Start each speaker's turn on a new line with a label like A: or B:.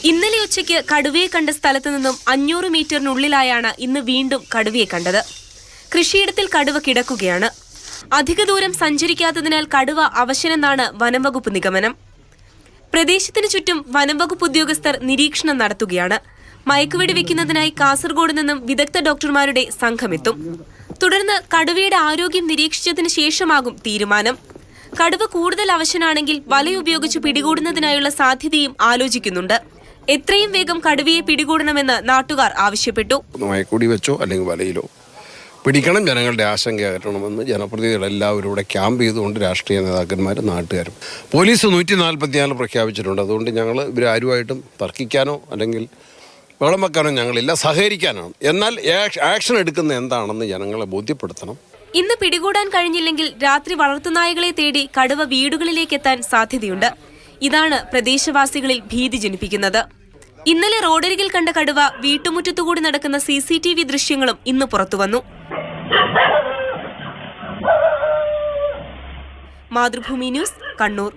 A: ഇന്നലെ ഉച്ചയ്ക്ക് കടുവയെ കണ്ട സ്ഥലത്തു നിന്നും 500 മീറ്ററിനുള്ളിലായാണ് ഇന്ന് വീണ്ടും കടുവയെ കണ്ടത്. കൃഷിയിടത്തിൽ കടുവ കിടക്കുകയാണ്. അധിക ദൂരം സഞ്ചരിക്കാത്തതിനാൽ കടുവ അവശനെന്നാണ് വനംവകുപ്പ് നിഗമനം. പ്രദേശത്തിനു ചുറ്റും വനംവകുപ്പ് ഉദ്യോഗസ്ഥർ നിരീക്ഷണം നടത്തുകയാണ്. മയക്കുവെടി വെക്കുന്നതിനായി കാസർഗോഡ് നിന്നും വിദഗ്ധ ഡോക്ടർമാരുടെ സംഘമെത്തും. തുടർന്ന് കടുവയുടെ ആരോഗ്യം നിരീക്ഷിച്ചതിന് ശേഷമാകും തീരുമാനം. കടുവ കൂടുതൽ അവശനാണെങ്കിൽ വലയുപയോഗിച്ച് പിടികൂടുന്നതിനായുള്ള സാധ്യതയും ആലോചിക്കുന്നുണ്ട്. എത്രയും വേഗം കടുവയെ പിടികൂടണമെന്ന് നാട്ടുകാർ ആവശ്യപ്പെട്ടു.
B: മയക്കുടി വെച്ചോ അല്ലെങ്കിൽ വലയിലോ പിടിക്കണം, ജനങ്ങളുടെ ആശങ്ക അകറ്റണമെന്ന് ജനപ്രതിനിധികളെല്ലാവരും ഇവിടെ ക്യാമ്പ് ചെയ്തുകൊണ്ട് രാഷ്ട്രീയ നേതാക്കന്മാരും നാട്ടുകാരും. പോലീസ് 144 പ്രഖ്യാപിച്ചിട്ടുണ്ട്. അതുകൊണ്ട് ഞങ്ങൾ ഇവരാരുമായിട്ടും തർക്കിക്കാനോ അല്ലെങ്കിൽ വെള്ളം വെക്കാനോ ഞങ്ങളില്ല, സഹകരിക്കാനാണ്. എന്നാൽ ആക്ഷൻ എടുക്കുന്ന എന്താണെന്ന് ജനങ്ങളെ ബോധ്യപ്പെടുത്തണം.
A: ഇന്ന് പിടികൂടാൻ കഴിഞ്ഞില്ലെങ്കിൽ രാത്രി വളർത്തുനായകളെ തേടി കടുവ വീടുകളിലേക്ക് എത്താൻ സാധ്യതയുണ്ട്. ഇതാണ് പ്രദേശവാസികളിൽ ഭീതി ജനിപ്പിക്കുന്നത്. ഇന്നലെ റോഡരികിൽ കണ്ട കടുവ വീട്ടുമുറ്റത്തുകൂടി നടക്കുന്ന CCTV ദൃശ്യങ്ങളും ഇന്ന് പുറത്തുവന്നു. മാതൃഭൂമി ന്യൂസ്, കണ്ണൂർ.